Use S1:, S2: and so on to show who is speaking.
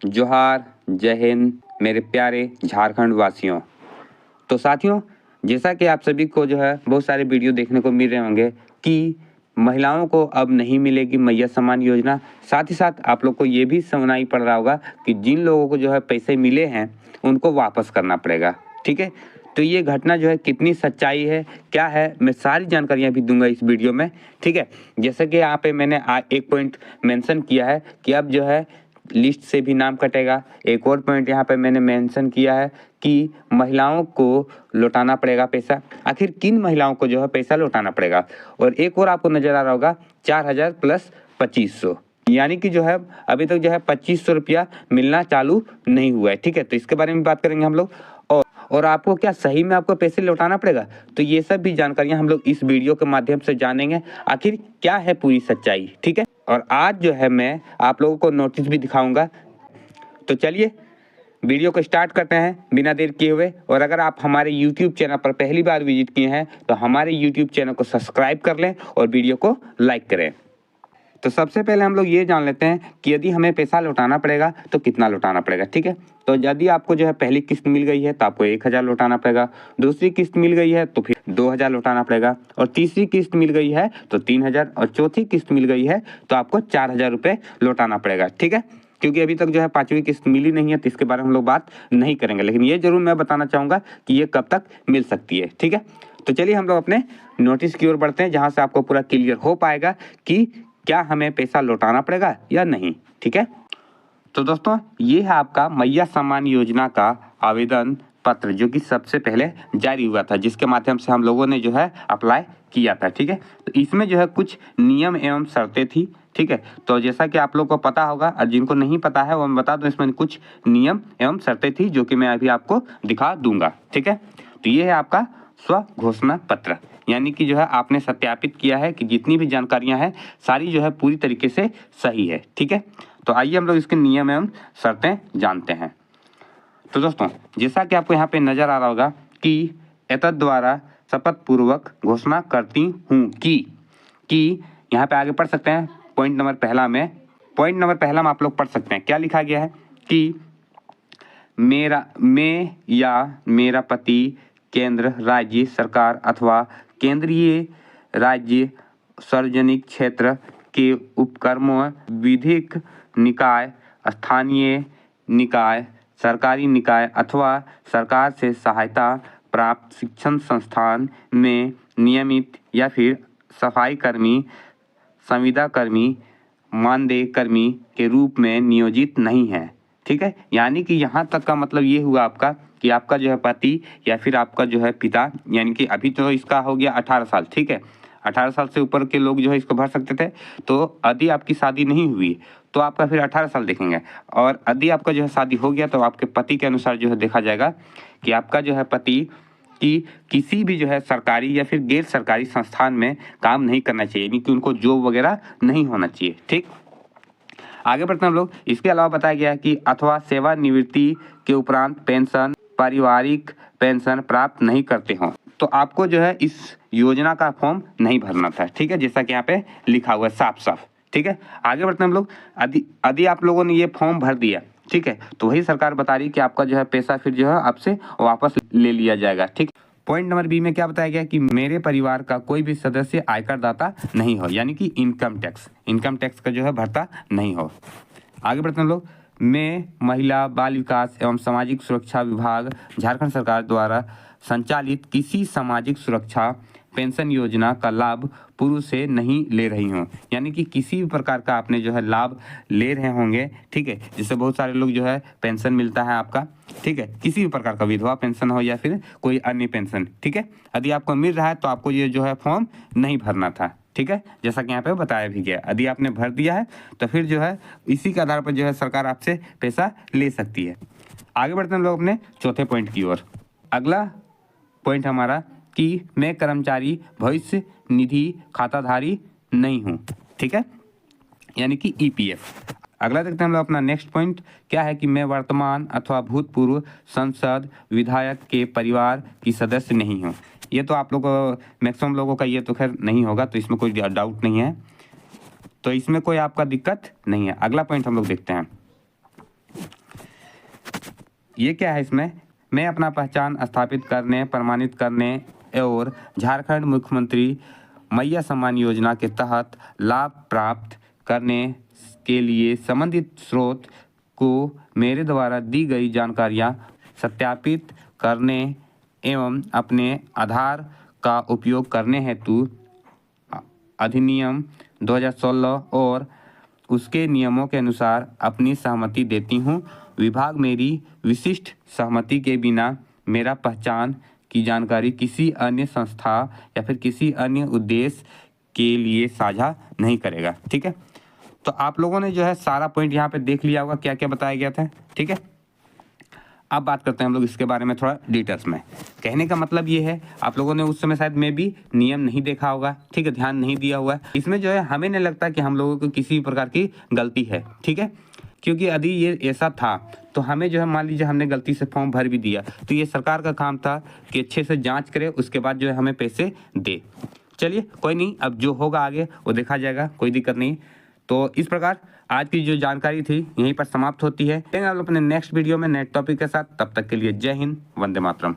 S1: जोहार, जय हिंद मेरे प्यारे झारखंड वासियों। तो साथियों, जैसा कि आप सभी को जो है बहुत सारे वीडियो देखने को मिल रहे होंगे कि महिलाओं को अब नहीं मिलेगी मैया सम्मान योजना। साथ ही साथ आप लोग को ये भी सुनाई पड़ रहा होगा कि जिन लोगों को जो है पैसे मिले हैं उनको वापस करना पड़ेगा। ठीक है, तो ये घटना जो है कितनी सच्चाई है, क्या है, मैं सारी जानकारियां भी दूंगा इस वीडियो में। ठीक है, जैसे कि यहाँ पे मैंने एक पॉइंट मेंशन किया है कि अब जो है लिस्ट से भी नाम कटेगा। एक और पॉइंट यहाँ पे मैंने मेंशन किया है कि महिलाओं को लौटाना पड़ेगा पैसा। आखिर किन महिलाओं को जो है पैसा लौटाना पड़ेगा? और एक और आपको नजर आ रहा होगा 4,000 प्लस 2,500, यानी कि जो है अभी तक जो है 2,500 रुपया मिलना चालू नहीं हुआ है। ठीक है, तो इसके बारे में बात करेंगे हम लोग। और आपको क्या सही में आपको पैसे लौटाना पड़ेगा? तो ये सब भी जानकारियां हम लोग इस वीडियो के माध्यम से जानेंगे, आखिर क्या है पूरी सच्चाई। ठीक है, और आज जो है मैं आप लोगों को नोटिस भी दिखाऊंगा। तो चलिए वीडियो को स्टार्ट करते हैं बिना देर किए हुए। और अगर आप हमारे YouTube चैनल पर पहली बार विजिट किए हैं तो हमारे YouTube चैनल को सब्सक्राइब कर लें और वीडियो को लाइक करें। तो सबसे पहले हम लोग ये जान लेते हैं कि यदि हमें पैसा लौटाना पड़ेगा तो कितना लौटाना पड़ेगा। ठीक है, तो यदि आपको जो है पहली किस्त मिल गई है तो आपको 1,000 लौटाना पड़ेगा, दूसरी किस्त मिल गई है तो फिर 2,000 लौटाना पड़ेगा, और तीसरी किस्त मिल गई है तो 3,000, और चौथी किस्त मिल गई है तो आपको 4,000 रुपये लौटाना पड़ेगा। ठीक है, क्योंकि अभी तक जो है 5वीं किस्त मिली नहीं है तो इसके बारे में हम लोग बात नहीं करेंगे, लेकिन ये जरूर मैं बताना चाहूँगा कि ये कब तक मिल सकती है। ठीक है, तो चलिए हम लोग अपने नोटिस की ओर बढ़ते हैं, जहाँ से आपको पूरा क्लियर हो पाएगा कि क्या हमें पैसा लौटाना पड़ेगा या नहीं। ठीक है, तो दोस्तों ये है आपका मैया सम्मान योजना का आवेदन पत्र, जो कि सबसे पहले जारी हुआ था, जिसके माध्यम से हम लोगों ने जो है अप्लाई किया था। ठीक है, तो इसमें जो है कुछ नियम एवं शर्तें थी। ठीक है, तो जैसा कि आप लोग को पता होगा, और जिनको नहीं पता है वो मैं बता दूं, इसमें कुछ नियम एवं शर्तें थी जो कि मैं अभी आपको दिखा दूंगा। ठीक है, तो ये है आपका स्व घोषणा पत्र, यानी कि जो है आपने सत्यापित किया है कि जितनी भी जानकारियां हैं सारी जो है पूरी तरीके से सही है। ठीक है, तो आइए हम लोग इसके नियम एवं शर्तें जानते हैं। तो दोस्तों जैसा कि आपको यहाँ पे नजर आ रहा होगा कि एतद द्वारा शपथ पूर्वक घोषणा करती हूँ कि यहाँ पे आगे पढ़ सकते हैं पॉइंट नंबर पहला में आप लोग पढ़ सकते हैं क्या लिखा गया है कि मेरा पति केंद्र राज्य सरकार अथवा केंद्रीय राज्य सार्वजनिक क्षेत्र के उपक्रमों, विधिक निकाय, स्थानीय निकाय, सरकारी निकाय अथवा सरकार से सहायता प्राप्त शिक्षण संस्थान में नियमित या फिर सफाई कर्मी, संविदा कर्मी, मानदेय कर्मी के रूप में नियोजित नहीं है। ठीक है, यानी कि यहाँ तक का मतलब ये हुआ आपका कि आपका जो है पति या फिर आपका जो है पिता, यानी कि अभी तो इसका हो गया 18 साल। ठीक है, 18 साल से ऊपर के लोग जो है इसको भर सकते थे। तो यदि आपकी शादी नहीं हुई तो आपका फिर 18 साल देखेंगे, और यदि आपका जो है शादी हो गया तो आपके पति के अनुसार जो है देखा जाएगा कि आपका जो है पति कि किसी भी जो है सरकारी या फिर गैर सरकारी संस्थान में काम नहीं करना चाहिए, यानी कि उनको जॉब वगैरह नहीं होना चाहिए। ठीक, आगे बढ़ते हैं हम लोग। इसके अलावा बताया गया है कि अथवा सेवानिवृत्ति के उपरांत पेंशन, पारिवारिक पेंशन प्राप्त नहीं करते हों तो आपको जो है इस योजना का फॉर्म नहीं भरना था। ठीक है, जैसा कि यहाँ पे लिखा हुआ है साफ साफ। ठीक है, आगे बढ़ते हैं हम लोग। यदि आप लोगों ने ये फॉर्म भर दिया, ठीक है, तो वही सरकार बता रही है कि आपका जो है पैसा फिर जो है आपसे वापस ले लिया जाएगा। ठीक, पॉइंट नंबर बी में क्या बताया गया कि मेरे परिवार का कोई भी सदस्य आयकर दाता नहीं हो, यानी कि इनकम टैक्स का जो है भरता नहीं हो। आगे बढ़ते हैं हम लोग। मैं महिला बाल विकास एवं सामाजिक सुरक्षा विभाग झारखंड सरकार द्वारा संचालित किसी सामाजिक सुरक्षा पेंशन योजना का लाभ पूर्व से नहीं ले रही हूँ, यानी कि किसी भी प्रकार का आपने जो है लाभ ले रहे होंगे। ठीक है, जिससे बहुत सारे लोग जो है पेंशन मिलता है आपका। ठीक है, किसी भी प्रकार का विधवा पेंशन हो या फिर कोई अन्य पेंशन। ठीक है, यदि आपको मिल रहा है तो आपको ये जो है फॉर्म नहीं भरना था। ठीक है, जैसा कि यहाँ पे बताया भी गया, यदि आपने भर दिया है तो फिर जो है इसी के आधार पर जो है सरकार आपसे पैसा ले सकती है। आगे बढ़ते हैं लोग अपने चौथे पॉइंट की ओर। अगला पॉइंट हमारा कि मैं कर्मचारी भविष्य निधि खाताधारी नहीं हूँ। ठीक है, यानी कि ईपीएफ। अगला देखते हैं हम लोग अपना नेक्स्ट पॉइंट क्या है कि मैं वर्तमान अथवा भूतपूर्व सांसद विधायक के परिवार की सदस्य नहीं हूँ। ये तो आप लोग मैक्सिमम लोगों का ये तो खैर नहीं होगा, तो इसमें कोई डाउट नहीं है, तो इसमें कोई आपका दिक्कत नहीं है। अगला पॉइंट हम लोग देखते हैं। ये क्या है इसमें, मैं अपना पहचान स्थापित करने, प्रमाणित करने और झारखंड मुख्यमंत्री मैया सम्मान योजना के तहत लाभ प्राप्त करने के लिए संबंधित स्रोत को मेरे द्वारा दी गई जानकारियां सत्यापित करने एवं अपने आधार का उपयोग करने हेतु अधिनियम 2016 और उसके नियमों के अनुसार अपनी सहमति देती हूँ। विभाग मेरी विशिष्ट सहमति के बिना मेरा पहचान की जानकारी किसी अन्य संस्था या फिर किसी अन्य उद्देश्य के लिए साझा नहीं करेगा। ठीक है, तो आप लोगों ने जो है सारा पॉइंट यहाँ पे देख लिया होगा क्या क्या बताया गया था। ठीक है, अब बात करते हैं हम लोग इसके बारे में थोड़ा डिटेल्स में। कहने का मतलब ये है, आप लोगों ने उस समय शायद में भी नियम नहीं देखा होगा, ठीक है, ध्यान नहीं दिया हुआ है। इसमें जो है हमें नहीं लगता कि हम लोगों को किसी प्रकार की गलती है। ठीक है, क्योंकि यदि ये ऐसा था तो हमें जो है मान लीजिए हमने गलती से फॉर्म भर भी दिया तो ये सरकार का काम था कि अच्छे से जांच करे, उसके बाद जो है हमें पैसे दे। चलिए कोई नहीं, अब जो होगा आगे वो देखा जाएगा, कोई दिक्कत नहीं। तो इस प्रकार आज की जो जानकारी थी यहीं पर समाप्त होती है। आप अपने नेक्स्ट वीडियो में नए टॉपिक के साथ, तब तक के लिए जय हिंद, वंदे मातरम।